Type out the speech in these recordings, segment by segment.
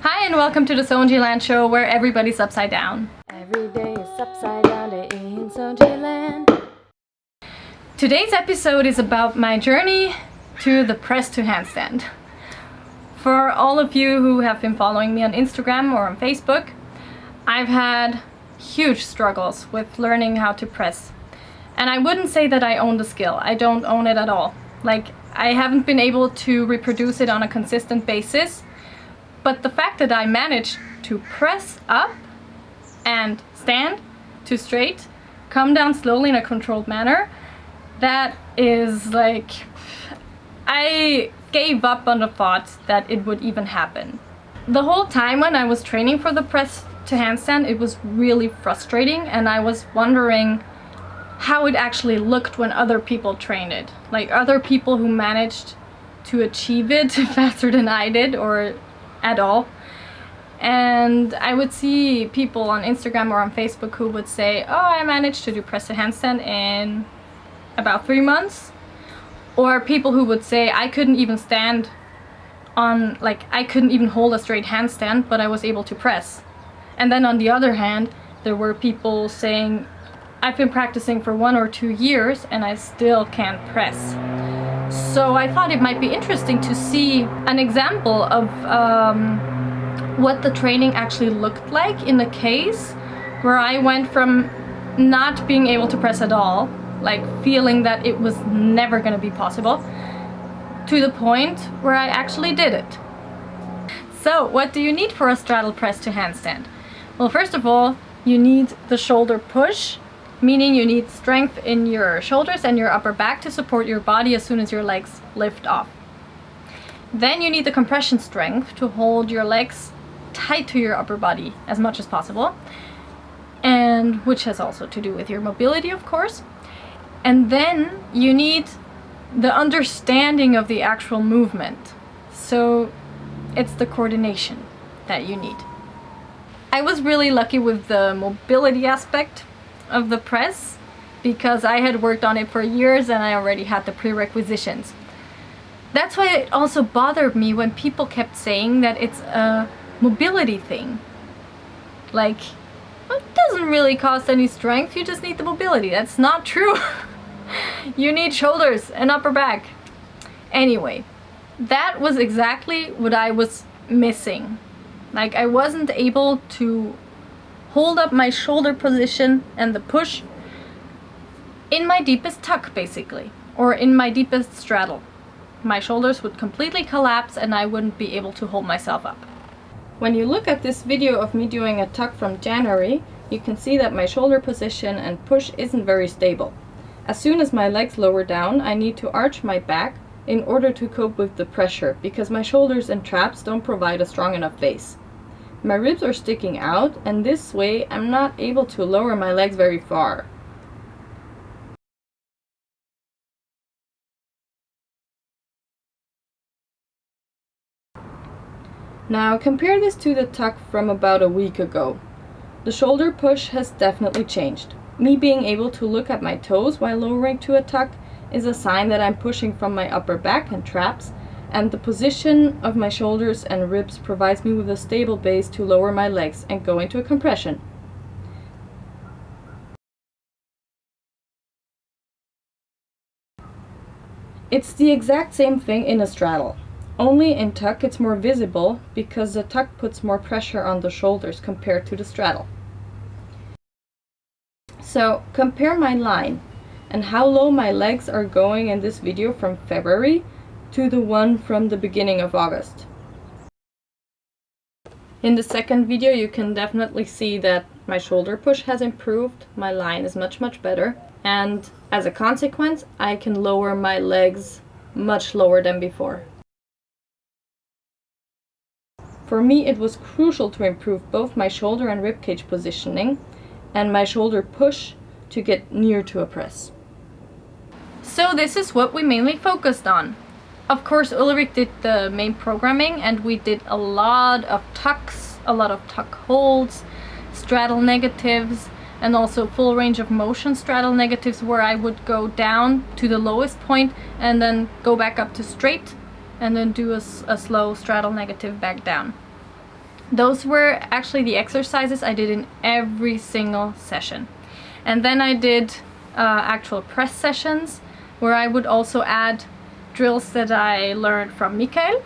Hi and welcome to the Sonjiland show where everybody's upside down. Every day is upside down in Sonjiland. Today's episode is about my journey to the press to handstand. For all of you who have been following me on Instagram or on Facebook, I've had huge struggles with learning how to press. And I wouldn't say that I own the skill. I don't own it at all. I haven't been able to reproduce it on a consistent basis. But the fact that I managed to press up and stand to straight, come down slowly in a controlled manner, that is I gave up on the thought that it would even happen. The whole time when I was training for the press to handstand, it was really frustrating, and I was wondering how it actually looked when other people trained it. Like other people who managed to achieve it faster than I did, or at all. And I would see people on Instagram or on Facebook who would say, oh, I managed to do press to handstand in about 3 months. Or people who would say, I couldn't even stand on, I couldn't even hold a straight handstand, but I was able to press. And then on the other hand, there were people saying, I've been practicing for 1 or 2 years and I still can't press. So I thought it might be interesting to see an example of what the training actually looked like in a case where I went from not being able to press at all, feeling that it was never going to be possible, to the point where I actually did it. So what do you need for a straddle press to handstand? Well, first of all, you need the shoulder push, meaning you need strength in your shoulders and your upper back to support your body as soon as your legs lift off. Then you need the compression strength to hold your legs tight to your upper body as much as possible, and which has also to do with your mobility, of course. And then you need the understanding of the actual movement. So it's the coordination that you need. I was really lucky with the mobility aspect of the press because I had worked on it for years and I already had the prerequisitions. That's why it also bothered me when people kept saying that it's a mobility thing. It doesn't really cost any strength, you just need the mobility. That's not true. You need shoulders and upper back. Anyway, that was exactly what I was missing. I wasn't able to hold up my shoulder position and the push in my deepest tuck, basically, or in my deepest straddle. My shoulders would completely collapse and I wouldn't be able to hold myself up. When you look at this video of me doing a tuck from January, you can see that my shoulder position and push isn't very stable. As soon as my legs lower down, I need to arch my back in order to cope with the pressure, because my shoulders and traps don't provide a strong enough base. My ribs are sticking out, and this way I'm not able to lower my legs very far. Now compare this to the tuck from about a week ago. The shoulder push has definitely changed. Me being able to look at my toes while lowering to a tuck is a sign that I'm pushing from my upper back and traps, and the position of my shoulders and ribs provides me with a stable base to lower my legs and go into a compression. It's the exact same thing in a straddle. Only in tuck it's more visible because the tuck puts more pressure on the shoulders compared to the straddle. So compare my line and how low my legs are going in this video from February to the one from the beginning of August. In the second video you can definitely see that my shoulder push has improved, my line is much better, and as a consequence I can lower my legs much lower than before. For me it was crucial to improve both my shoulder and ribcage positioning and my shoulder push to get near to a press. So this is what we mainly focused on. Of course, Ulrich did the main programming and we did a lot of tucks, a lot of tuck holds, straddle negatives, and also full range of motion straddle negatives where I would go down to the lowest point and then go back up to straight and then do a slow straddle negative back down. Those were actually the exercises I did in every single session. And then I did actual press sessions where I would also add drills that I learned from Mikael,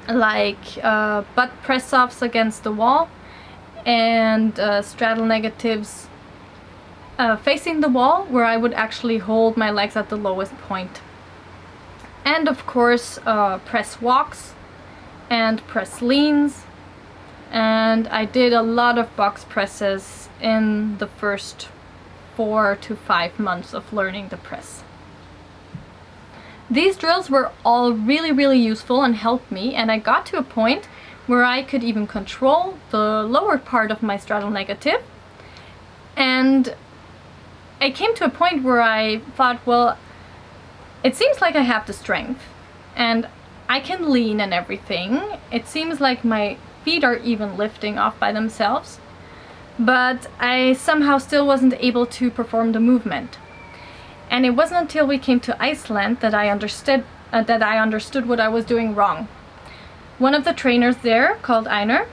like butt press-offs against the wall and straddle negatives facing the wall, where I would actually hold my legs at the lowest point. And of course press walks and press leans. And I did a lot of box presses in the first 4 to 5 months of learning the press. These drills were all really useful and helped me, and I got to a point where I could even control the lower part of my straddle negative. And I came to a point where I thought, well, it seems like I have the strength and I can lean and everything. It seems like my feet are even lifting off by themselves, but I somehow still wasn't able to perform the movement. And it wasn't until we came to Iceland that I understood what I was doing wrong. One of the trainers there, called Einar,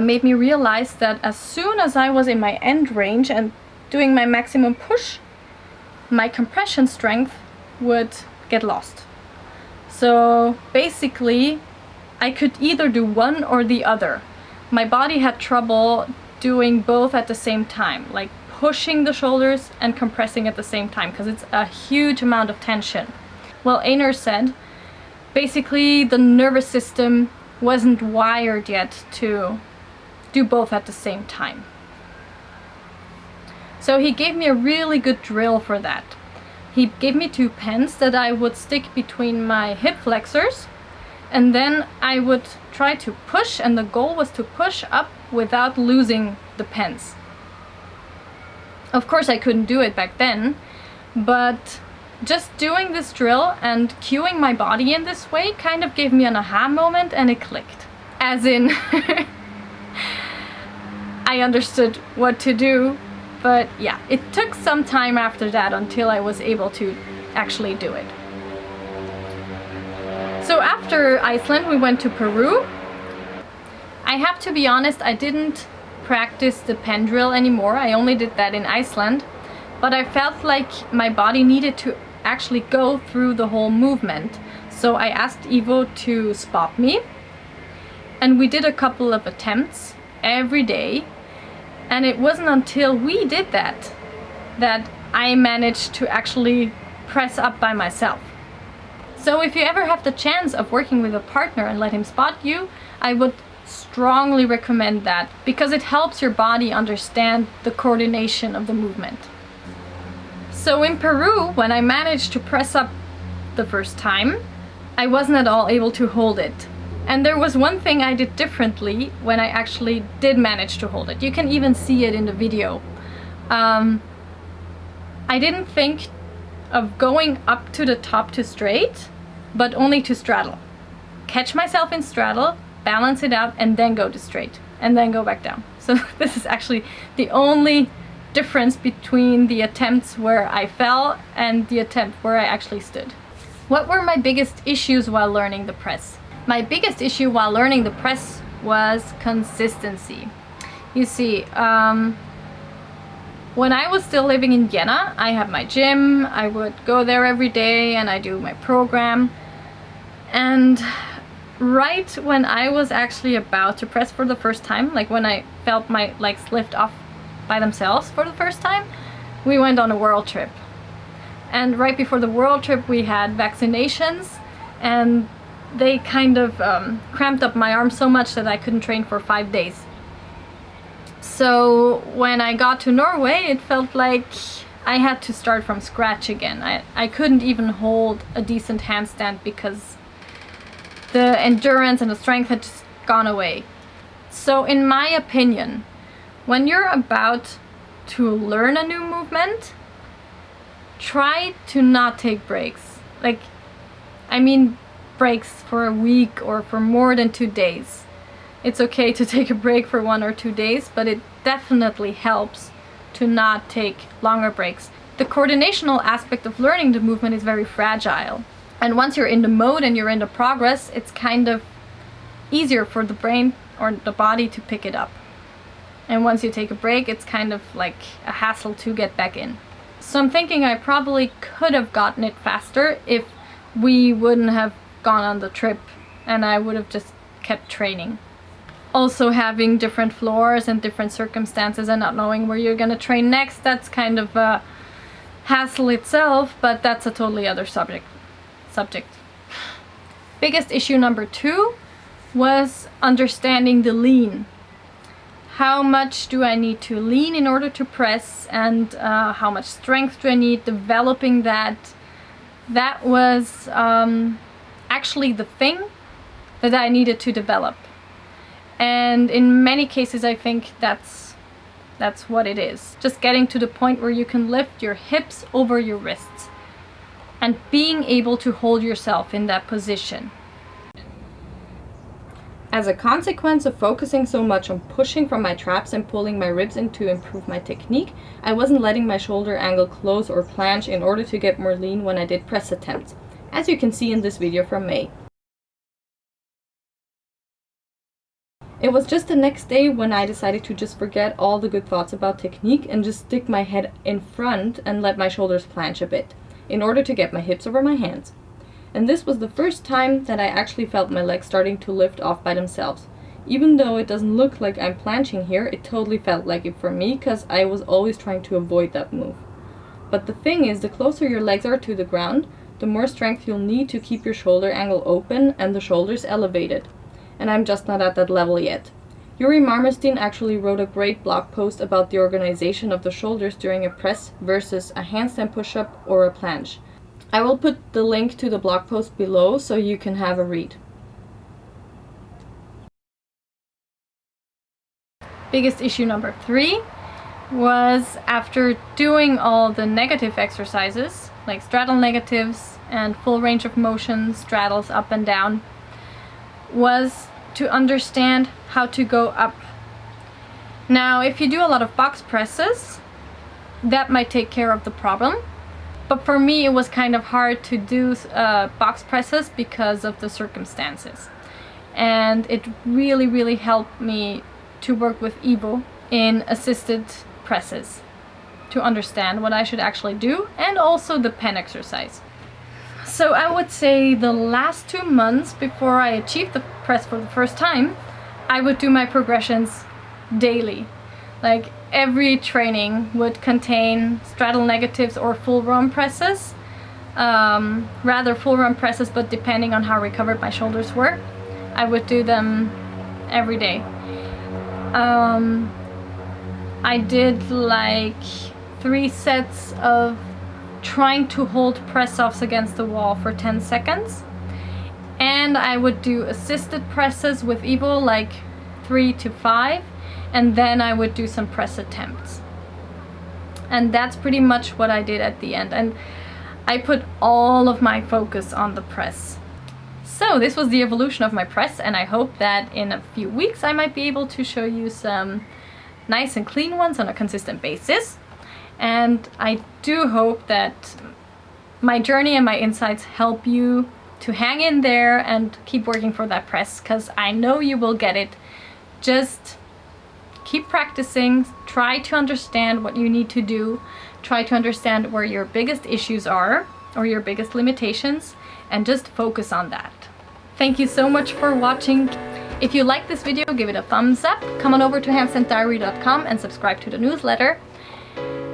made me realize that as soon as I was in my end range and doing my maximum push, my compression strength would get lost. So basically, I could either do one or the other. My body had trouble doing both at the same time, like pushing the shoulders and compressing at the same time, because it's a huge amount of tension. Well, Einar said, basically the nervous system wasn't wired yet to do both at the same time. So he gave me a really good drill for that. He gave me 2 pens that I would stick between my hip flexors, and then I would try to push, and the goal was to push up without losing the pens. Of course I couldn't do it back then, but just doing this drill and cueing my body in this way kind of gave me an aha moment, and it clicked. As in, I understood what to do, but yeah, it took some time after that until I was able to actually do it. So after Iceland, we went to Peru. I have to be honest, I didn't practice the pen drill anymore. I only did that in Iceland, but I felt like my body needed to actually go through the whole movement. So I asked Ivo to spot me, and we did a couple of attempts every day. And it wasn't until we did that I managed to actually press up by myself. So if you ever have the chance of working with a partner and let him spot you, I would strongly recommend that, because it helps your body understand the coordination of the movement. So in Peru, when I managed to press up the first time, I wasn't at all able to hold it. And there was one thing I did differently when I actually did manage to hold it. You can even see it in the video. I didn't think of going up to the top to straight, but only to straddle. Catch myself in straddle, balance it out, and then go to straight, and then go back down. So this is actually the only difference between the attempts where I fell and the attempt where I actually stood. What were my biggest issues while learning the press? My biggest issue while learning the press was consistency. You see, when I was still living in Vienna, I had my gym. I would go there every day and I do my program. And right when I was actually about to press for the first time, like when I felt my legs lift off by themselves for the first time, we went on a world trip. And right before the world trip we had vaccinations, and they kind of cramped up my arm so much that I couldn't train for 5 days. So when I got to Norway, it felt like I had to start from scratch again. I couldn't even hold a decent handstand because the endurance and the strength had just gone away. So in my opinion, when you're about to learn a new movement, try to not take breaks. Like, I mean breaks for a week or for more than 2 days. It's okay to take a break for 1 or 2 days, but it definitely helps to not take longer breaks. The coordinational aspect of learning the movement is very fragile. And once you're in the mode and you're in the progress, it's kind of easier for the brain or the body to pick it up. And once you take a break, it's kind of like a hassle to get back in. So I'm thinking I probably could have gotten it faster if we wouldn't have gone on the trip and I would have just kept training. Also, having different floors and different circumstances and not knowing where you're gonna train next, that's kind of a hassle itself, but that's a totally other subject. Biggest issue number 2 was understanding the lean. How much do I need to lean in order to press, and how much strength do I need? Developing that. That was actually the thing that I needed to develop. And in many cases I think that's what it is. Just getting to the point where you can lift your hips over your wrists and being able to hold yourself in that position. As a consequence of focusing so much on pushing from my traps and pulling my ribs in to improve my technique, I wasn't letting my shoulder angle close or planche in order to get more lean when I did press attempts, as you can see in this video from May. It was just the next day when I decided to just forget all the good thoughts about technique and just stick my head in front and let my shoulders planche a bit, in order to get my hips over my hands. And this was the first time that I actually felt my legs starting to lift off by themselves. Even though it doesn't look like I'm planching here, it totally felt like it for me, because I was always trying to avoid that move. But the thing is, the closer your legs are to the ground, the more strength you'll need to keep your shoulder angle open and the shoulders elevated. And I'm just not at that level yet. Yuri Marmerstein actually wrote a great blog post about the organization of the shoulders during a press versus a handstand push-up or a planche. I will put the link to the blog post below so you can have a read. Biggest issue number 3 was, after doing all the negative exercises, like straddle negatives and full range of motion, straddles up and down, was to understand how to go up. Now, if you do a lot of box presses, that might take care of the problem. But for me, it was kind of hard to do box presses because of the circumstances. And it really, really helped me to work with Evo in assisted presses, to understand what I should actually do, and also the pen exercise. So I would say the last 2 months before I achieved the press for the first time, I would do my progressions daily. Like, every training would contain straddle negatives or full run presses. Rather full run presses, but depending on how recovered my shoulders were, I would do them every day. I did like 3 sets of trying to hold press-offs against the wall for 10 seconds. And I would do assisted presses with Evo, like 3 to 5. And then I would do some press attempts. And that's pretty much what I did at the end. And I put all of my focus on the press. So this was the evolution of my press, and I hope that in a few weeks I might be able to show you some nice and clean ones on a consistent basis. And I do hope that my journey and my insights help you to hang in there and keep working for that press, because I know you will get it. Just keep practicing, try to understand what you need to do, try to understand where your biggest issues are or your biggest limitations, and just focus on that. Thank you so much for watching. If you like this video, give it a thumbs up, come on over to handstanddiary.com and subscribe to the newsletter.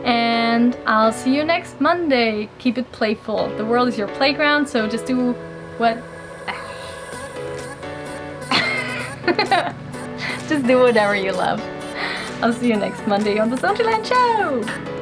And I'll see you next Monday. Keep it playful. The world is your playground, so just do what... just do whatever you love. I'll see you next Monday on the Socialland Show!